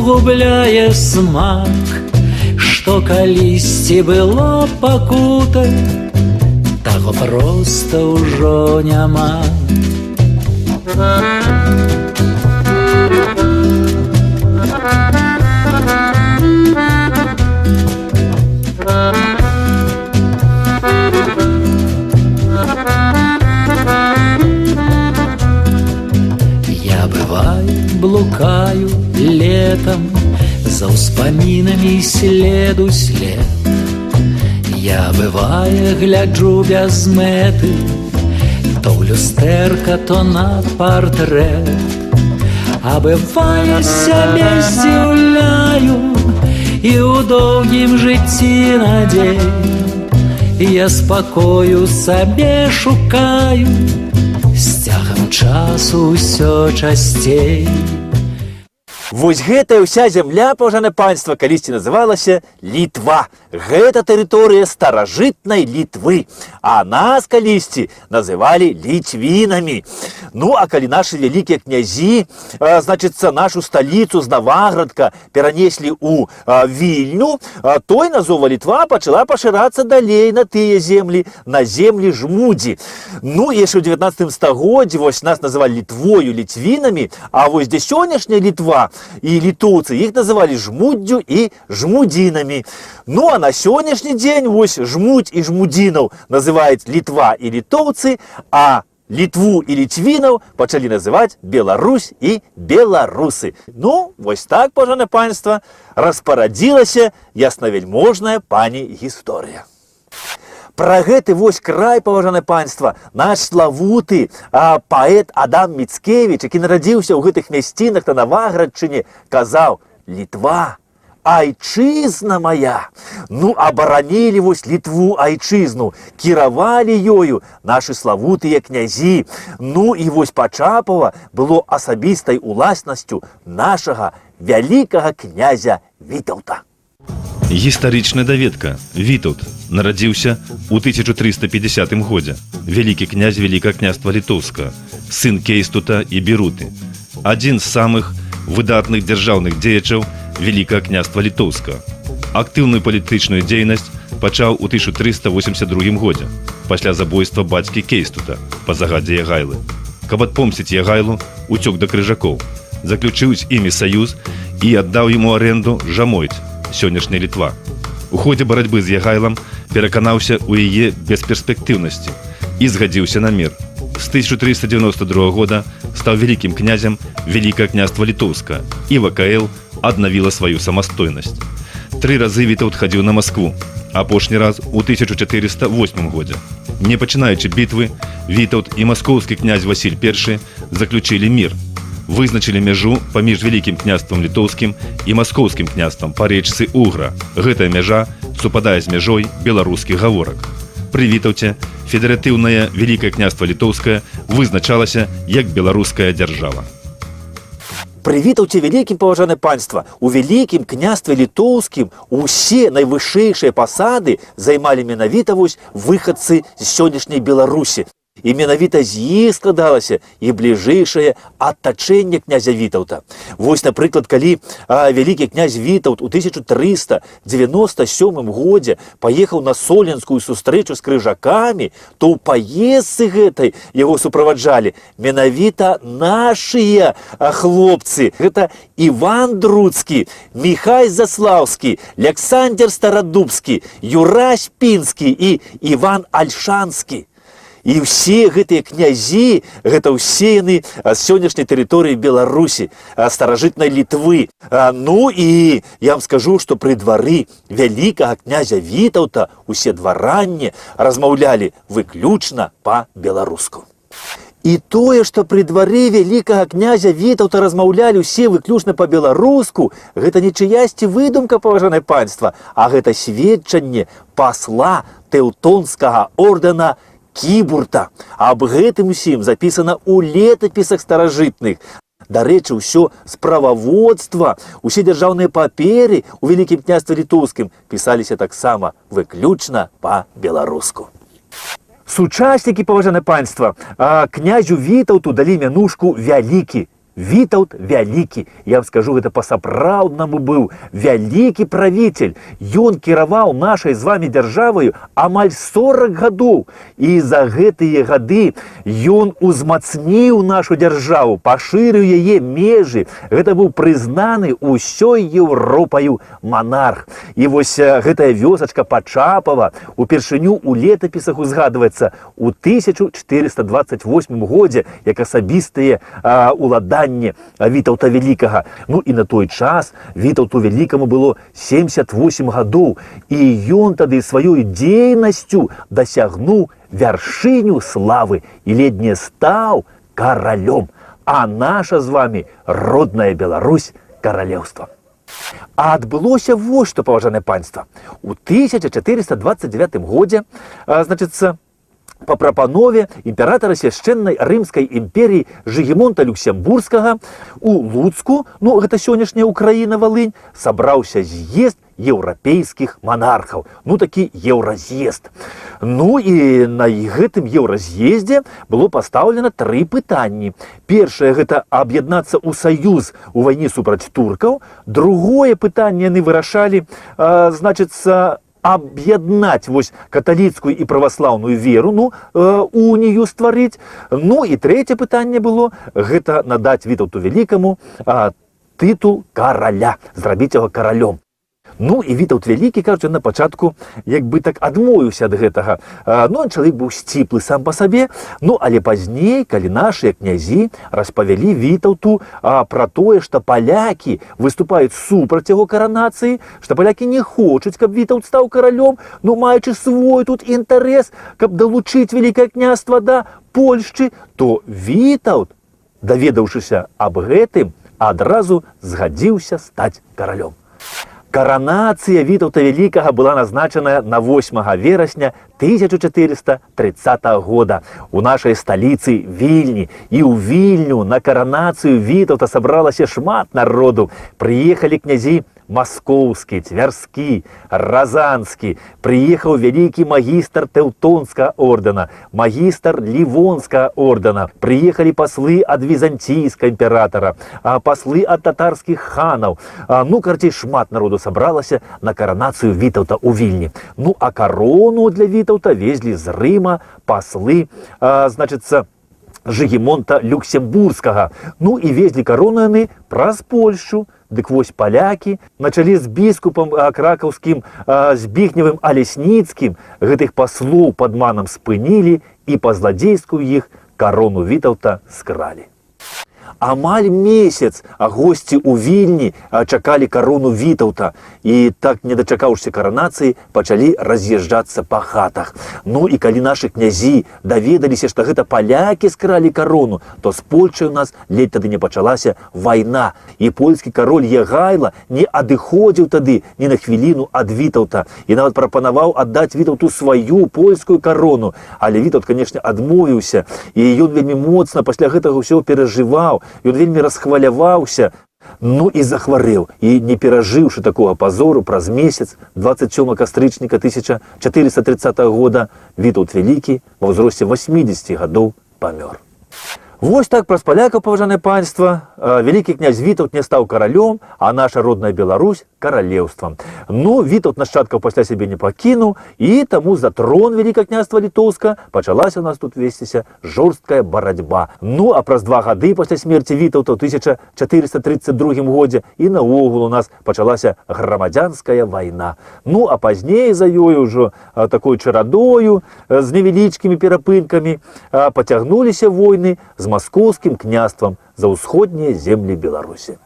губляе смак, што калісьці было пакутай, таго проста ўжо няма. Я бываю, блукаю летом за ўспамінамі следу след. Я бывае гляджу без мэты, то ў люстэрка, то на партрэт. А бывае сябе здзіўляю і ў доўгім жыцці надзею. Я спакою сабе шукаю, з цягам часу ўсё часцей. Вось гэтая ўся зямля, паважанае панства, калісьці называлася Літва. Гэта тэрыторыя старажытнай Літвы, а нас калісьці называлі ліцвінамі. Ну, а калі нашы вялікія князі, значыцца, нашу сталіцу з Наваградка перанеслі ў Вільню, той назова Літва пачала пашырацца далей на тыя землі, на землі жмудзі. Ну, яшчэ ў 19 стагоддзі вось нас называлі Літвою, ліцвінамі, а вось дзе сённяшняя Літва і літоўцы, іх называлі жмуддзю і жмудзінамі. Ну, а на сённяшні дзень вось жмудзь і жмудзінаў называюць Літва і літоўцы, а Літву і ліцвінаў пачалі называць Беларусь і беларусы. Ну, вось так, паважанае панства, распарадзілася яснавяльможная пані гісторыя. Пра гэты вось край, паважанае панства, наш славуты паэт Адам Міцкевіч, які нарадзіўся ў гэтых мясцінах на Наваградчыне, казаў: «Літва, айчызна моя». Ну, абаранілі вось Літву, айчызну, кіравалі ёю нашы славутыя князі. Ну, і вось Пачапава было асабістай уласнасцю нашага вялікага князя Вітаўта. Гістарычная даведка. Вітаўт нарадзіўся ў 1350 годзе. Вялікі князь Вялікага княства Літоўскага, сын Кейстута і Біруты. Адзін з самых выдатных дзяржаўных дзеячаў Вялікага княства Літоўскага. Актыўную палітычную дзейнасць пачаў у 1382 годзе, пасля забойства бацькі Кейстута па загадзе Ягайлы. Каб адпомсціць Ягайлу, уцёк да крыжакоў, заключыў з імі саюз і аддаў яму арэнду Жамойць, сённяшняя Літва. У ходзе барацьбы з Ягайлам пераканаўся ў яе бесперспектыўнасці і згадзіўся на мір. З 1392 года стаў вялікім князем Вялікага княства Літоўскага, і ВКЛ аднавіла сваю самастойнасць. 3 разы Вітаўт хадзіў на Маскву, апошні раз у 1408 годзе. Не пачынаючы бітвы, Вітаўт і маскоўскі князь Васіль I заключылі мір. Вызначылі мяжу паміж Вялікім княствам Літоўскім і маскоўскім княствам па рэчцы Угра. Гэтая мяжа супадае з мяжой беларускіх гаворак. Пры Вітаўце федэратыўнае Вялікае княства Літоўскае вызначалася як беларуская дзяржава. Пры Вітаўце вялікім, паважанае панства, у Вялікім княстве Літоўскім усе найвышэйшыя пасады займалі менавіта вось выхадцы з сённяшняй Беларусі. І менавіта з іх складалася і бліжэйшае атачэнне князя Вітаўта. Вось, напрыклад, калі вялікі князь Вітаўт у 1397 годзе паехаў на Соленскую сустрэчу з крыжакамі, то ў паездцы гэтай яго суправаджалі менавіта нашыя хлопцы. Гэта Іван Друцкі, Міхай Заслаўскі, Аляксандр Старадубскі, Юрась Пінскі і Іван Альшанскі. І ўсе гэтыя князі, гэта ўсе яны з сённяшняй тэрыторыі Беларусі, старажытнай Літвы. Ну і я вам скажу, што пры двары вялікага князя Вітаўта усе дваранне размаўлялі выключна па-беларуску. І тое, што пры двары вялікага князя Вітаўта размаўлялі ўсе выключна па-беларуску, гэта не чыясьці выдумка, паважанае панства, а гэта сведчанне пасла Тэўтонскага ордэна Кібурта. Аб гэтым усім запісана ў летапісах старажытных. Дарэчы, ўсё справаводства, усе дзяржаўныя паперы ў Вялікім княстве Літоўскім пісаліся таксама выключна па-беларуску. Сучаснікі, паважанае панства, князю Вітаўту далі мянушку «Вялікі». Вітаўт вялікі, я вам скажу, гэта па-сапраўднаму быў вялікі правіцель. Ён кіраваў нашай з вами дзяржаваю амаль 40 гадоў. І за гэтыя гады ён узмацніў нашу дзяржаву, пашырыў яе межы. Гэта быў прызнаны ўсёй Еўропаю манарх. І вось гэтая вёсачка Пачапава упершыню у летапісах узгадваецца у 1428 годзе як асабістыя уладанні Вітаўта Вялікага. Ну і на той час Вітаўту Вялікаму было 78 гадоў, і ён тады сваёй дзейнасцю дасягнуў вяршыню славы і ледь не стаў каралём. А наша з вами родная Беларусь каралеўства. А адбылося вось што, паважанае панства. У 1429 годзе, значыцца, по прапанове імператара свяшчэннай рымскай імперіі Жыгімонта Люксембургскага у Луцку, ну гэта сённяшняя Украіна, Валынь, сабраўся з'езд еўрапейскіх манархаў, ну такі еўраз'езд. Ну і на гэтым еўраз'ездзе было пастаўлена 3 пытанні. Першае гэта аб'яднацца ў саюз у вайне супраць туркаў. Другое пытанне яны вырашалі, значыцца, аб'яднаць вось каталіцкую і праваслаўную веру, ну, унію стварыць. Ну і трэцяе пытанне было гэта надаць Вітаўту Вялікаму тытул караля, зрабіць яго каралём. Ну і Вітаўт Вялікі, кажучы, на пачатку як бы так адмовіўся ад гэтага. Ну, чалавек быў сціплы сам па сабе, ну, але пазней, калі нашыя князі распавялі Вітаўту пра тое, што палякі выступаюць супраць яго каранацыі, што палякі не хочуць, каб Вітаўт стаў каралём, ну, маючы свой тут інтарэс, каб далучыць Вялікае княства да Польшчы, то Вітаўт, даведаўшыся аб гэтым, адразу згадзіўся стаць каралём. Каранацыя Вітаўта Вялікага была назначаная на 8 верасня 1430 года у нашай сталіцы Вільні. І ў Вільню на каранацыю Вітаўта сабралася шмат народу. Прыехалі князі Маскоўскі, Цвярскі, Разанскі, прыехаў вялікі магістр Тэўтонскага ордэна, магістр Лівонскага ордэна, прыехалі паслы ад візантійскага імператара, паслы ад татарскіх ханаў. Ну, карацей, шмат народу сабралася на каранацыю Вітаўта ў Вільні. Ну, а карону для Вітаўта везлі з Рыма паслы, значыцца, Жыгімонта Люксембургскага. Ну, і везлі карону яны праз Польшчу. Дык вось палякі на чале з біскупам кракаўскім Збігневым Алесніцкім гэтых паслоў падманам спынілі і па-зладзейску іх карону Вітаўта скралі. Амаль месяц госці ў Вільні чакалі карону Вітаўта і так, не дачакаўшыся каранацыі, пачалі раз'язджацца па хатах. Ну і калі нашы князі даведаліся, што гэта палякі скралі карону, то з Польшай у нас ледь тады не пачалася вайна. І польскі кароль Егайла не адыходзіў тады ні на хвіліну ад Вітаўта і нават прапанаваў аддаць Вітаўту сваю польскую карону. Але Вітаўт, канешне, адмовіўся, і ён вельмі моцна пасля гэтага ўсё перажываў. Ён вельмі расхваляваўся, ну і захварэў. І не перажыўшы такога пазору, праз месяц, 27 кастрычніка 1430 года, Вітаўт Вялікі ва ўзросце 80 гадоў памёр. Вось так праз палякаў, паважанае панства, вялікі князь Вітаўт не стаў каралём, а наша родная Беларусь каралеўствам. Ну, Вітаўт нашчадкаў пасля сябе не пакінуў, і таму за трон Вялікае княства Літоўска пачалася у нас тут весціся жорсткая барацьба. Ну, а праз 2 гады пасля смерці Вітаўта ў 1432 годзе і наогул у нас пачалася грамадзянская вайна. Ну, а пазней за ёю ўжо такой чарадою з невялічкімі перапынкамі пацягнуліся войны з Маскоўскім княствам за ўсходнія землі Беларусі.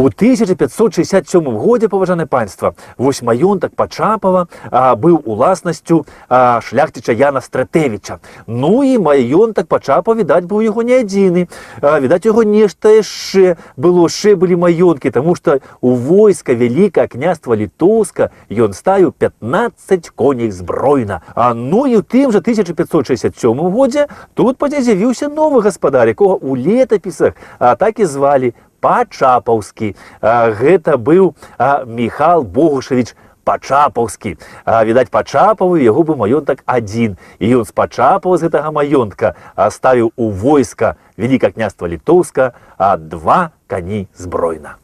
У 1567 годзе, паважанае панства, вось маёнтак Пачапава быў уласнасцю шляхціча Яна Стрэтэвіча. Ну і маёнтак Пачапава, відаць, быў яго не адзіны. Відаць, яго нешта яшчэ былі маёнткі, таму што у войска Вялікае княства Літоўска ён ставіў 15 коней збройна. Ну і ў тым жа 1567 годзе тут з'явіўся новы гаспадар, якога ў летапісах так і звалі Пачапаўскі. Гэта быў Міхал Богушавіч пачапаўскі. Відаць, Пачапаву яго быў маёнтак адзін. І ён з Пачапава з гэтага маёнтка ставіў у войска Вялікае княства Літоўска 2 кані збройна.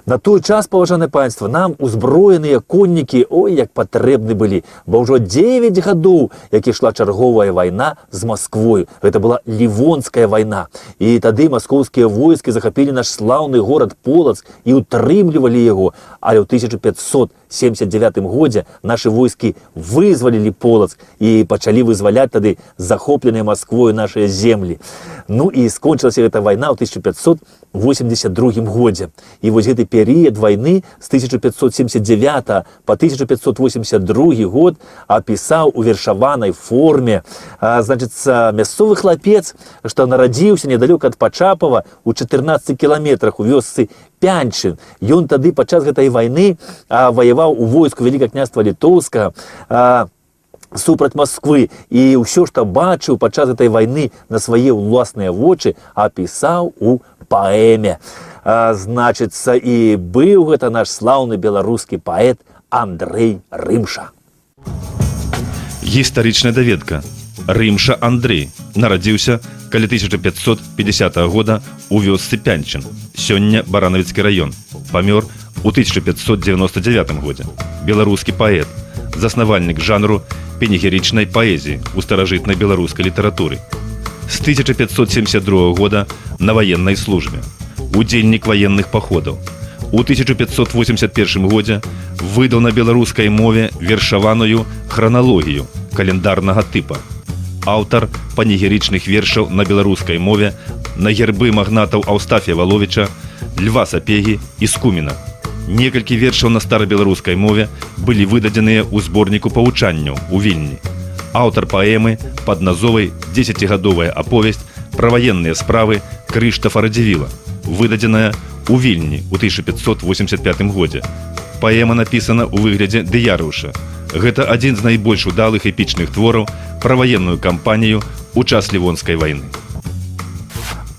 На той час, паважанае панство, нам узброеныя коннікі ой як патрэбны былі, бо ўжо 9 гадоў, як ішла чарговая вайна з Масквою. Гэта была Ливонская вайна. І тады маскоўскія войскі захапілі наш слаўны горад Полацк і утрымлівалі яго. Але ў 1579 годзе нашы войскі вызвалілі Полацк і пачалі вызваляць тады захопленыя Масквою нашыя землі. Ну і скончылася гэта вайна ў 1582 годзе. І вось гэты перыяд вайны з 1579 по 1582 год опісаў у вершаванай форме. Значыцца, мясцовы хлапец, што нарадзіўся недалёка ад Пачапава у 14 кіламетрах у вёсцы Пянчын. Ён тады падчас гэтай вайны ваяваў у войску Вялікае княства Літоўскага супраць Масквы, і ўсё, што бачыў падчас гэтай вайны на свае ўласныя вочы, апісаў у паэме. Значыцца, і быў гэта наш слаўны беларускі паэт Андрэй Рымша. Гістарычная даведка. Рымша Андрэй нарадзіўся каля 1550 года у вёсцы Пянчын, сёння Баранавіцкі раён. Памёр у 1599 годзе. Беларускі паэт, заснавальнік жанру пенегерычнай паэзіі у старажытнай беларускай літаратуры. З 1572 года на ваеннай службе. Удзельнік ваенных паходаў. У 1581 годзе выдаў на беларускай мове вершаваную храналогію календарнага тыпа. Аўтар панегерычных вершаў на беларускай мове на гербы магнатаў Аўстафія Валовіча, Льва Сапегі і Скуміна. Некалькі вершаў на старабеларускай мове былі выдадзеныя ў зборніку павучанняў у Вільні. Аўтар паэмы пад назвай «10гадовая аповесць пра ваенныя справы Крыштафа Радзівіла», выдадзеная ў Вільні ў 1585 годзе. Паэма напісана ў выглядзе дыярыуша. Гэта адзін з найбольш удалых эпічных твораў пра ваенную кампанію ў час Ливонскай вайны.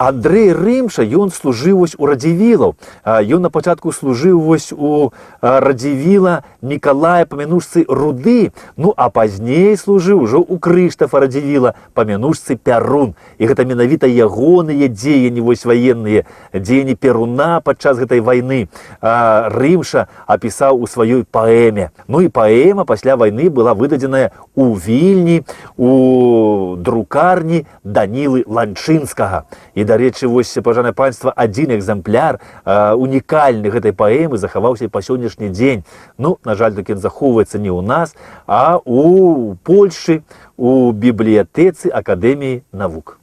Андрэй Рымша, ён служыў вось у Радзівілаў. Ён на пачатку служыў вось у Радзівіла Мікалая па мянушцы Руды, ну а пазней служыў ужо у Крыштафа Радзівіла па мянушцы Пярун. І гэта менавіта ягоныя дзеянні вось ваенныя, дзеянні Перуна падчас гэтай вайны Рымша апісаў у сваёй паэме. Ну і паэма пасля вайны была выдадзеная у Вільні, у друкарні Данілы Ланчынскага. І, дарэчы, вось, паважанае панства, адзін экземпляр унікальны гэтай паэмы захаваўся і па сённяшні дзень. Ну, на жаль, так ён захоўваецца не ў нас, а у Польшчы, у бібліятэцы Акадэміі навук.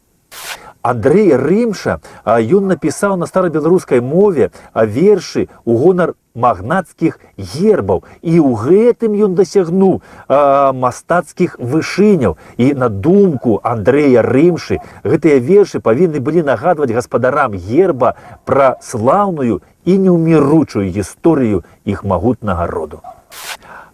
Андрэй Рымша, ён напісаў на старабеларускай мове вершы ў гонар магнацкіх гербаў. І ў гэтым ён дасягнуў мастацкіх вышыняў. І на думку Андрэя Рымшы, гэтыя вершы павінны былі нагадваць гаспадарам герба пра слаўную і неўміручую гісторыю іх магутнага роду.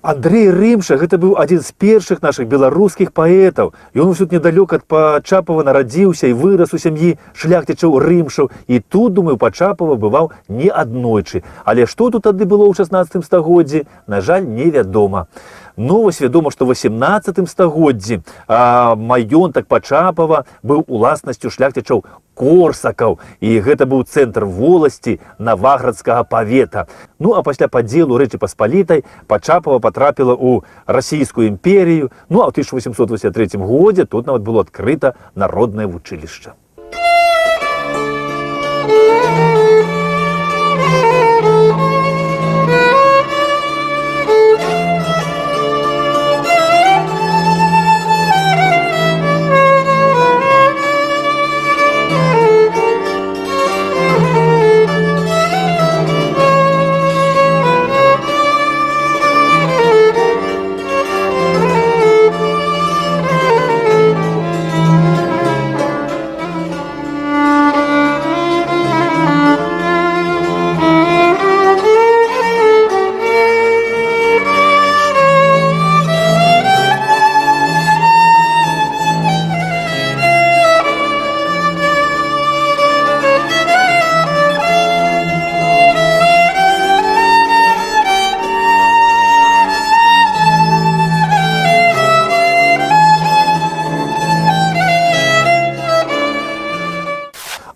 Андрэй Рымша гэта быў адзін з першых нашых беларускіх паэтаў. Ён усюд недалёк ад Пачапава нарадзіўся і вырас у сям'і шляхцічаў Рымшаў. І тут, думаю, Пачапава бываў не аднойчы. Але што тут тады было ў 16 стагоддзі, на жаль, невядома. Ну, вось вядома, што ў 18 стагоддзі маёнтак Пачапава быў уласнасцю шляхцічаў Корсакаў, і гэта быў цэнтр воласці Наваградскага павета. Ну, а пасля падзелу Рэчы Паспалітай Пачапава патрапіла ў Расійскую імперію, ну, а ў 1883 годзе тут нават было адкрыта народнае вучылішча.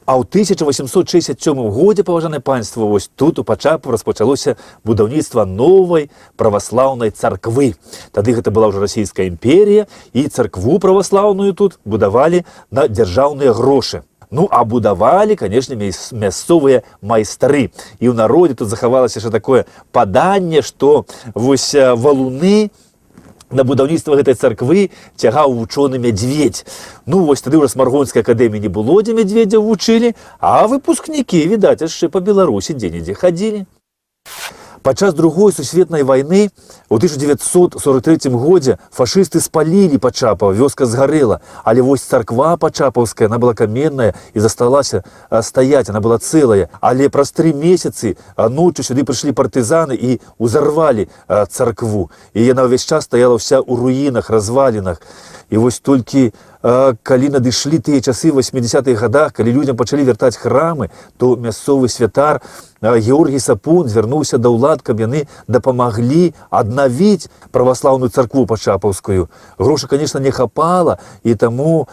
А ў 1867 годзе, паважанае панство, вось тут у Пачапу распачалося будаўніцтва новай праваслаўнай царквы. Тады гэта была ўжо расійская імперія, і царкву праваслаўную тут будавалі на дзяржаўныя грошы. Ну, а будавалі, канешне, мясцовыя майстры. І ў народзе тут захавалася яшчэ такое паданне, што вось валуны на будаўніцтва гэтай царквы цягаў вучоны мядзведзь. Ну, вось тады ўжо Смаргонскай акадэміі не было, дзе мядзведзяў вучылі, а выпускнікі, відаць, яшчэ па Беларусі дзе-нідзе хадзілі. Падчас Другой сусветнай вайны ў 1943 годзе фашысты спалілі Пачапаў, вёска згарэла, але вось царква пачапаўская, она была каменная і засталася стаяць, она была цэлая. Але праз 3 месяцы ноччу сюды прыйшлі партызаны і ўзарвалі царкву. І яна ўвесь час стаяла ўся ў руінах, развалінах. І вось толькі калі надышлі тыя часы 80-х гадах, калі людзям пачалі вяртаць храмы, то мясцовы святар Георгій Сапун звярнуўся да ўлад, каб яны дапамаглі аднавіць праваслаўную царкву пачапаўскую. Грошай, конечно, не хапала, і таму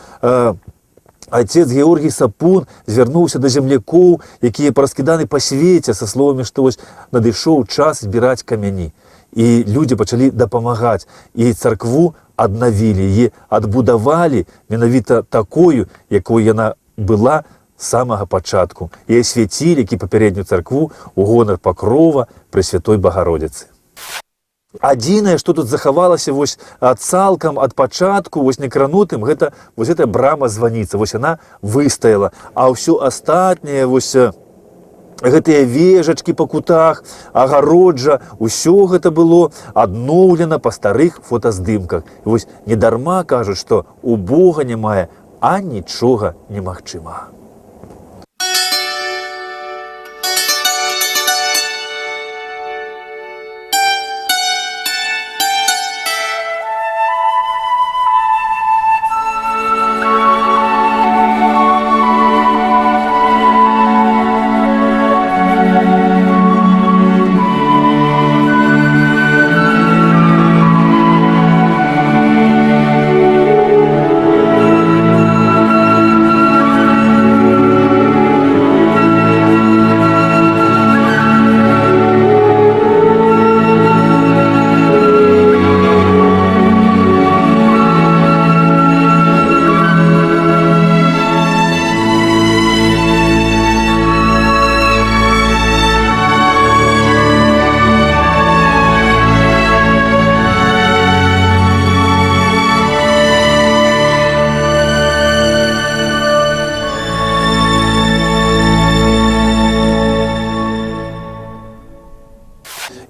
отец Георгій Сапун звярнуўся да землякоў, якія параскіданы па свеце, са словамі, што вось надышоў час збіраць камяні. І людзі пачалі дапамагаць, і царкву аднавілі, і адбудавалі менавіта такою, якой яна была з самага пачатку, і асвяцілі папярэднюю царкву ў гонар Пакрова Пресвятой Багародзіцы. Адзінае, што тут захавалася вось цалкам ад пачатку, вось некранутым, гэта вось гэтая брама-званіца, вось яна выстаяла, а ўсё астатняе, вось гэтыя вежачкі па кутах, агароджа, усё гэта было адноўлена па старых фотаздымках. І вось недарма кажуць, што у Бога немае, а нічога немагчымага.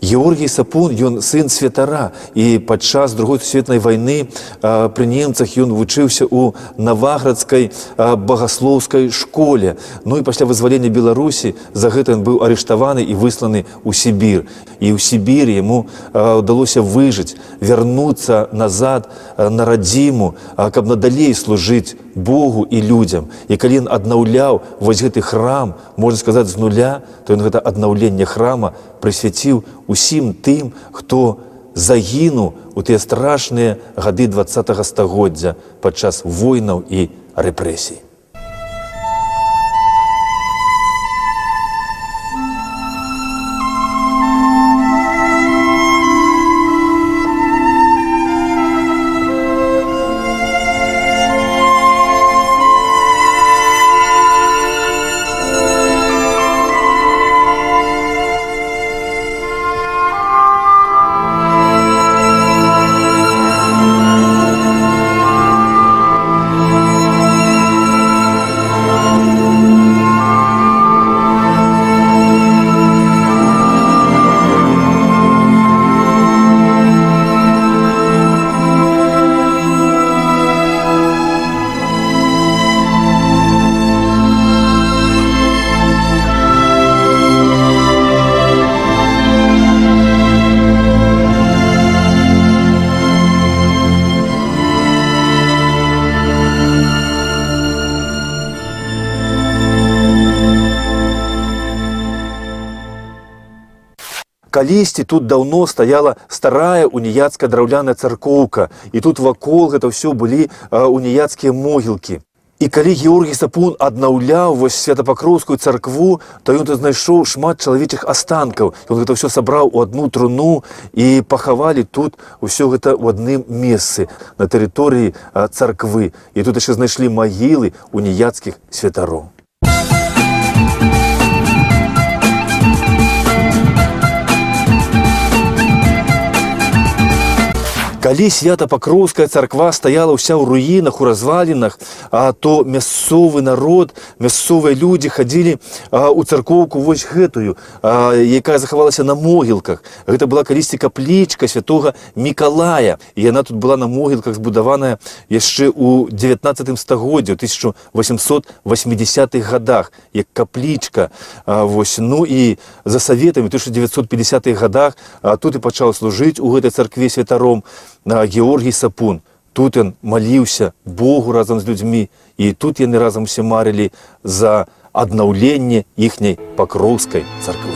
Георгій Сапун, ён сын святара, і падчас Другой сусветнай вайны пры немцах ён вучыўся ў Наваградскай багаслоўскай школе. Ну і пасля вызвалення Беларусі за гэта ён быў арыштаваны і высланы ў Сібір. І ў Сібіры яму ўдалося выжыць, вярнуцца назад на радзіму, каб надалей служыць Богу і людзям. І калі ён аднаўляў вось гэты храм, можна сказаць, з нуля, то ён гэта аднаўленне храма прысвяціў усім тым, хто загінуў у тыя страшныя гады 20-го стагоддзя падчас войнаў і рэпрэсій. Калісьці тут даўно стаяла старая уніяцкая драўляная царкоўка, і тут вакол гэта ўсё былі уніяцкія могілкі. І калі Георгій Сапун аднаўляў вось Святапакроўскую царкву, то ён тут знайшоў шмат чалавечых астанкаў. Ён гэта ўсё сабраў у адну труну і пахавалі тут ўсё гэта ў адным месцы на тэрыторыі царквы. І тут яшчэ знайшлі магілы уніяцкіх святароў. Калі Святапакроўская царква стаяла ўся ў руінах, у развалінах, то мясцовы народ, мясцовыя людзі хадзілі ў царкоўку вось гэтую, якая захавалася на могілках. Гэта была калісьці каплічка святога Мікалая. І яна тут была на могілках збудаваная яшчэ ў 19 стагоддзі, у 1880-х гадах, як каплічка. Ну і за саветамі, у 1950-х гадах тут і пачаў служыць у гэтай царкве святаром Георгій Сапун. Тут ён маліўся Богу разам з людзьмі, і тут яны разам усе марылі за аднаўленне іхняй Пакроўскай царквы.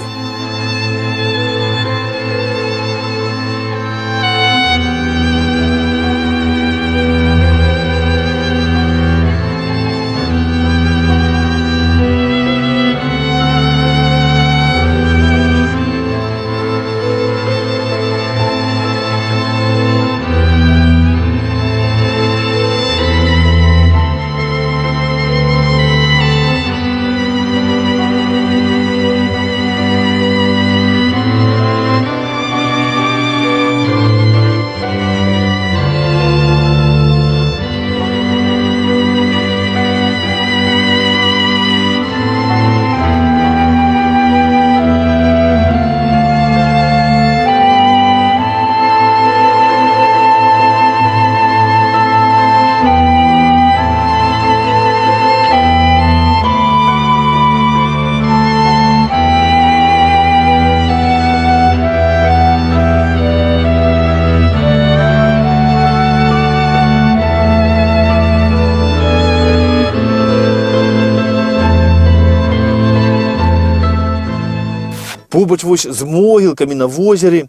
Побач вось з могілкамі на возеры,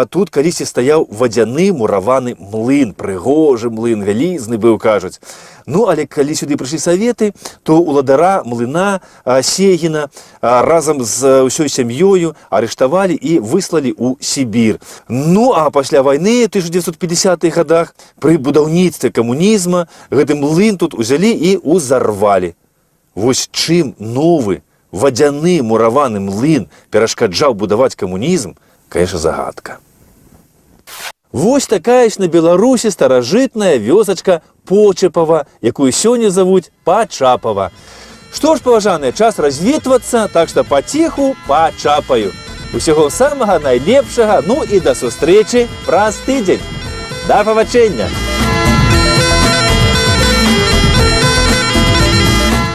тут калісьці стаяў вадзяны мураваны млын, прыгожы млын, вялізны быў, кажуць. Ну, але калі сюды прыйшлі саветы, то уладара млына Сегіна разам з ўсёй сям'ёю арыштавалі і выслалі ў Сібір. Ну, а пасля вайны, ў 1950-х гадах, пры будаўніцтве камунізма, гэты млын тут узялі і узарвалі. Вось чым новы вадзяны мураваны млын перашкаджаў будаваць камунізм, конечно, загадка. Вось такая ж на Беларусі старажытная вёсачка Почапава, якую сёння завуць Пачапава. Што ж, паважаныя, час развітвацца, так што паціху пачапаю. Усяго самага найлепшага, ну і да сустрэчы праз тыдзень. Да пабачэння!